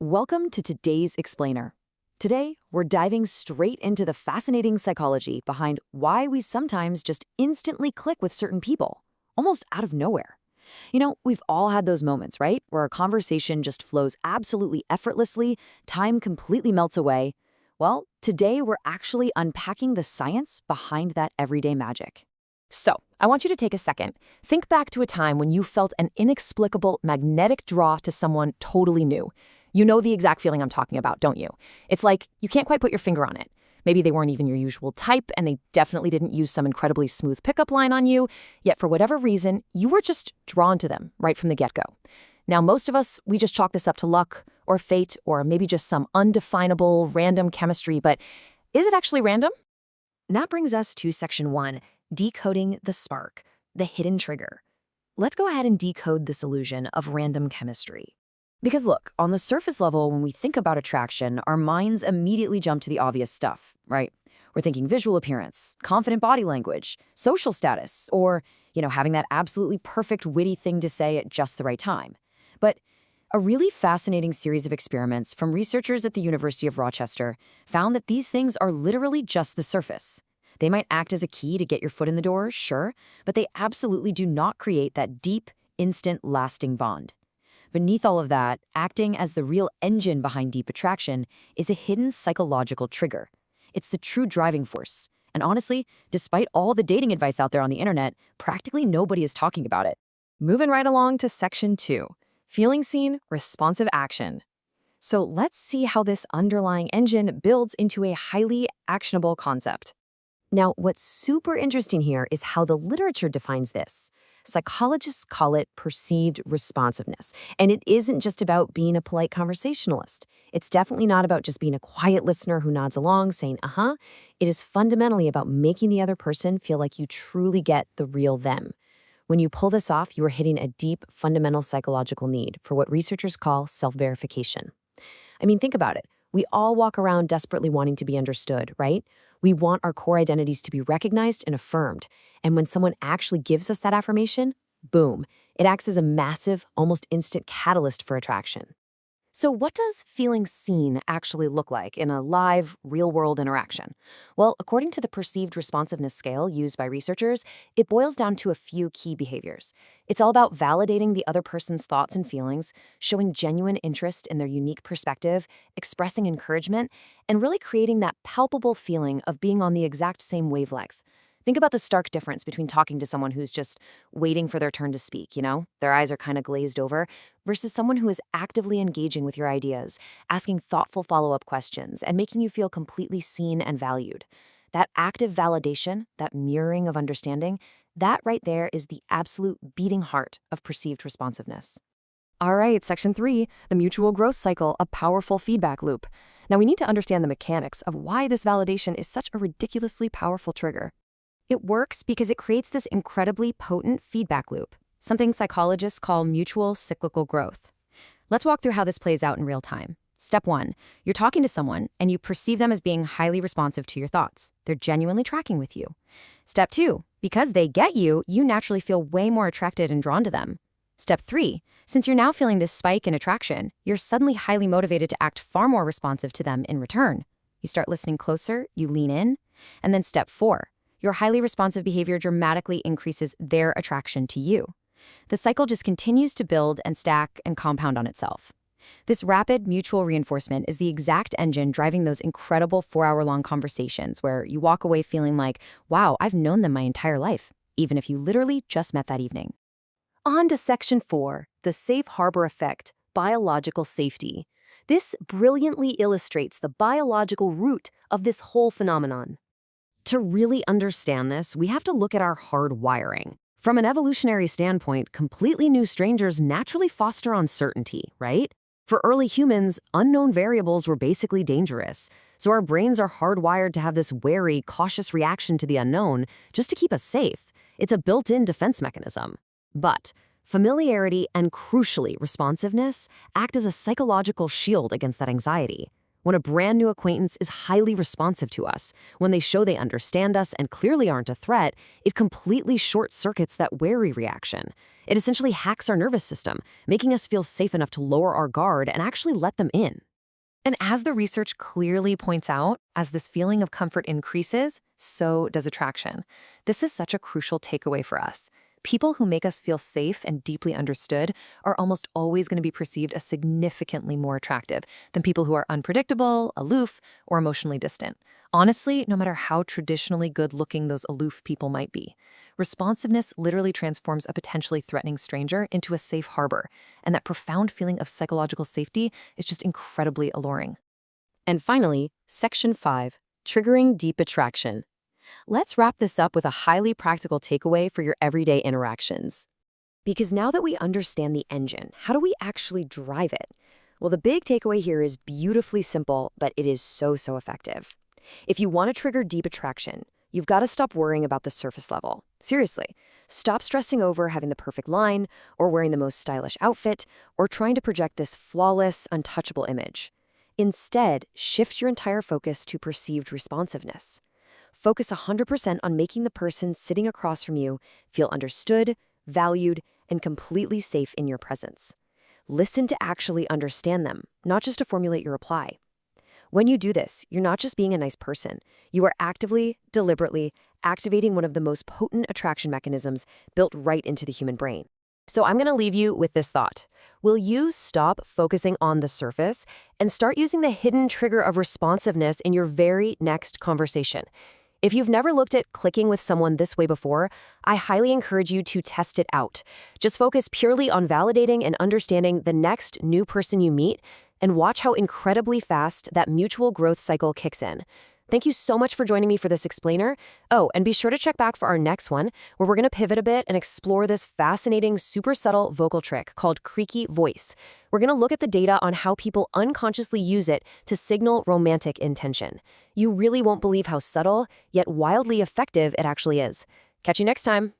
Welcome to today's Explainer. Today, we're diving straight into the fascinating psychology behind why we sometimes just instantly click with certain people, almost out of nowhere. We've all had those moments, right? Where a conversation just flows absolutely effortlessly, time completely melts away. Well, today we're actually unpacking the science behind that everyday magic. So, I want you to take a second. Think back to a time when you felt an inexplicable magnetic draw to someone totally new. You know the exact feeling I'm talking about, don't you? It's like you can't quite put your finger on it. Maybe they weren't even your usual type, and they definitely didn't use some incredibly smooth pickup line on you, yet for whatever reason, you were just drawn to them right from the get-go. Now, most of us, we just chalk this up to luck, or fate, or maybe just some undefinable, random chemistry, but is it actually random? That brings us to Section 1, decoding the spark, the hidden trigger. Let's go ahead and decode this illusion of random chemistry. Because look, on the surface level, when we think about attraction, our minds immediately jump to the obvious stuff, right? We're thinking visual appearance, confident body language, social status, or, having that absolutely perfect witty thing to say at just the right time. But a really fascinating series of experiments from researchers at the University of Rochester found that these things are literally just the surface. They might act as a key to get your foot in the door, sure, but they absolutely do not create that deep, instant, lasting bond. Beneath all of that, acting as the real engine behind deep attraction is a hidden psychological trigger. It's the true driving force. And honestly, despite all the dating advice out there on the internet, practically nobody is talking about it. Moving right along to Section 2, feeling seen, responsive action. So let's see how this underlying engine builds into a highly actionable concept. Now, what's super interesting here is how the literature defines this. Psychologists call it perceived responsiveness. And it isn't just about being a polite conversationalist. It's definitely not about just being a quiet listener who nods along, saying, uh-huh. It is fundamentally about making the other person feel like you truly get the real them. When you pull this off, you are hitting a deep, fundamental psychological need for what researchers call self-verification. I mean, think about it. We all walk around desperately wanting to be understood, right? We want our core identities to be recognized and affirmed. And when someone actually gives us that affirmation, boom, it acts as a massive, almost instant catalyst for attraction. So what does feeling seen actually look like in a live, real-world interaction? Well, according to the Perceived Responsiveness scale used by researchers, it boils down to a few key behaviors. It's all about validating the other person's thoughts and feelings, showing genuine interest in their unique perspective, expressing encouragement, and really creating that palpable feeling of being on the exact same wavelength. Think about the stark difference between talking to someone who's just waiting for their turn to speak, Their eyes are kind of glazed over, versus someone who is actively engaging with your ideas, asking thoughtful follow-up questions, and making you feel completely seen and valued. That active validation, that mirroring of understanding, that right there is the absolute beating heart of perceived responsiveness. All right, Section 3, the mutual growth cycle, a powerful feedback loop. Now we need to understand the mechanics of why this validation is such a ridiculously powerful trigger. It works because it creates this incredibly potent feedback loop, something psychologists call mutual cyclical growth. Let's walk through how this plays out in real time. Step 1, you're talking to someone and you perceive them as being highly responsive to your thoughts. They're genuinely tracking with you. Step 2, because they get you, you naturally feel way more attracted and drawn to them. Step 3, since you're now feeling this spike in attraction, you're suddenly highly motivated to act far more responsive to them in return. You start listening closer, you lean in, and then Step 4, your highly responsive behavior dramatically increases their attraction to you. The cycle just continues to build and stack and compound on itself. This rapid mutual reinforcement is the exact engine driving those incredible 4-hour-long conversations where you walk away feeling like, wow, I've known them my entire life, even if you literally just met that evening. On to Section 4, the safe harbor effect, biological safety. This brilliantly illustrates the biological root of this whole phenomenon. To really understand this, we have to look at our hard wiring. From an evolutionary standpoint, completely new strangers naturally foster uncertainty, right? For early humans, unknown variables were basically dangerous, so our brains are hardwired to have this wary, cautious reaction to the unknown just to keep us safe. It's a built-in defense mechanism. But familiarity and, crucially, responsiveness act as a psychological shield against that anxiety. When a brand new acquaintance is highly responsive to us, when they show they understand us and clearly aren't a threat, it completely short-circuits that wary reaction. It essentially hacks our nervous system, making us feel safe enough to lower our guard and actually let them in. And as the research clearly points out, as this feeling of comfort increases, so does attraction. This is such a crucial takeaway for us. People who make us feel safe and deeply understood are almost always going to be perceived as significantly more attractive than people who are unpredictable, aloof, or emotionally distant. Honestly, no matter how traditionally good-looking those aloof people might be, responsiveness literally transforms a potentially threatening stranger into a safe harbor, and that profound feeling of psychological safety is just incredibly alluring. And finally, Section 5, Triggering Deep Attraction. Let's wrap this up with a highly practical takeaway for your everyday interactions. Because now that we understand the engine, how do we actually drive it? Well, the big takeaway here is beautifully simple, but it is so effective. If you want to trigger deep attraction, you've got to stop worrying about the surface level. Seriously, stop stressing over having the perfect line, or wearing the most stylish outfit, or trying to project this flawless, untouchable image. Instead, shift your entire focus to perceived responsiveness. Focus 100% on making the person sitting across from you feel understood, valued, and completely safe in your presence. Listen to actually understand them, not just to formulate your reply. When you do this, you're not just being a nice person. You are actively, deliberately activating one of the most potent attraction mechanisms built right into the human brain. So I'm going to leave you with this thought. Will you stop focusing on the surface and start using the hidden trigger of responsiveness in your very next conversation? If you've never looked at clicking with someone this way before, I highly encourage you to test it out. Just focus purely on validating and understanding the next new person you meet, and watch how incredibly fast that mutual growth cycle kicks in. Thank you so much for joining me for this explainer. Oh, and be sure to check back for our next one, where we're going to pivot a bit and explore this fascinating, super subtle vocal trick called creaky voice. We're going to look at the data on how people unconsciously use it to signal romantic intention. You really won't believe how subtle, yet wildly effective it actually is. Catch you next time.